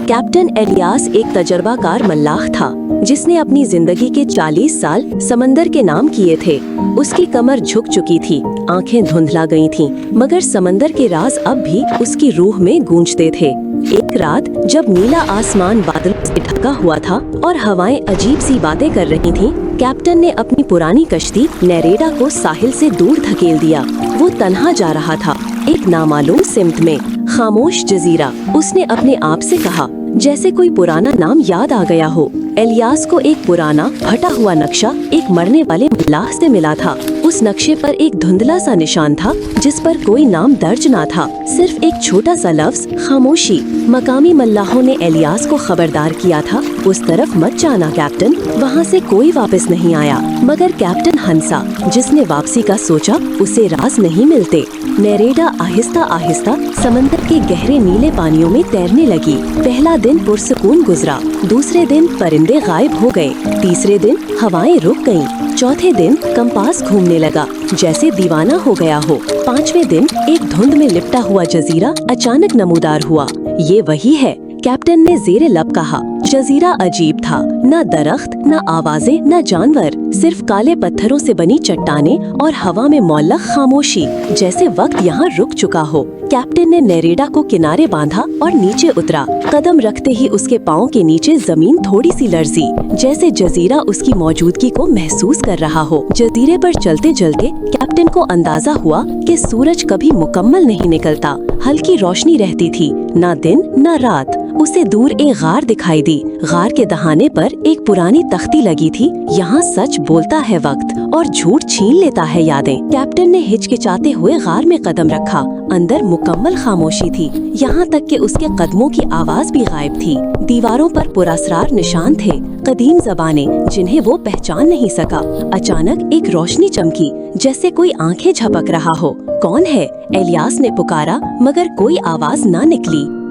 Captain alias एक तजर्बाकार मल्लाह था जिसने अपनी जिंदगी के 40 साल समंदर के नाम किए थे। उसकी कमर झुक चुकी थी, आंखें धुंधला गई थीं, मगर समंदर के राज अब भी उसकी रूह में गूंजते थे। एक रात जब नीला आसमान बादलों से ढका हुआ था और हवाएं अजीब सी बातें कर रही थीं, कैप्टन ने अपनी पुरानी कश्ती नेरेडा को साहिल से दूर धकेल दिया। वो तन्हा जा रहा था, एक नामालूम सिमत में, खामोश जजीरा। उसने अपने आप से कहा, जैसे कोई पुराना नाम याद आ गया हो। एलियास को एक पुराना फटा हुआ नक्शा एक मरने वाले मल्लाह से मिला था। उस नक्शे पर एक धुंधला सा निशान था जिस पर कोई नाम दर्ज ना था, सिर्फ एक छोटा सा लफ्ज, खामोशी। मकामी मल्लाहों ने एलियास को खबरदार किया था, उस तरफ मत जाना कैप्टन, वहाँ से कोई वापस नहीं आया। मगर कैप्टन हंसा, जिसने वापसी का सोचा उसे राज नहीं मिलते। नेरेडा आहिस्ता आहिस्ता समंदर के गहरे नीले पानियों में तैरने लगी। पहला दिन पुरसुकून गुजरा, दूसरे दिन परिंदे गायब हो गए, तीसरे दिन हवाएं रुक गईं, चौथे दिन कंपास घूमने लगा जैसे दीवाना हो गया हो। पांचवें दिन एक धुंध में लिपटा हुआ जजीरा अचानक नमूदार हुआ। ये वही है, कैप्टन ने जेरे लब कहा। जजीरा अजीब था, न दरख्त, न आवाजें, न जानवर, सिर्फ काले पत्थरों से बनी चट्टानें और हवा में मौल्लक खामोशी, जैसे वक्त यहाँ रुक चुका हो। कैप्टन ने नेरेडा को किनारे बांधा और नीचे उतरा। कदम रखते ही उसके पाँव के नीचे जमीन थोड़ी सी लर्जी, जैसे जजीरा उसकी मौजूदगी को महसूस कर रहा हो। जजीरे पर चलते चलते कैप्टन को अंदाजा हुआ कि सूरज कभी मुकम्मल नहीं निकलता। हल्की रोशनी रहती थी, न दिन न रात। उसे दूर एक गार दिखाई दी। गार के दहाने पर एक पुरानी तख्ती लगी थी, यहाँ सच बोलता है वक्त और झूठ छीन लेता है यादें। कैप्टन ने हिचकिचाते हुए गार में कदम रखा। अंदर मुकम्मल खामोशी थी, यहाँ तक कि उसके कदमों की आवाज भी गायब थी। दीवारों पर पुरअसरार निशान थे, कदीम ज़बानें जिन्हें वो पहचान नहीं सका। अचानक एक रोशनी चमकी, जैसे कोई आंखें झपक रहा हो। कौन है? एलियास ने पुकारा, मगर कोई आवाज न निकली।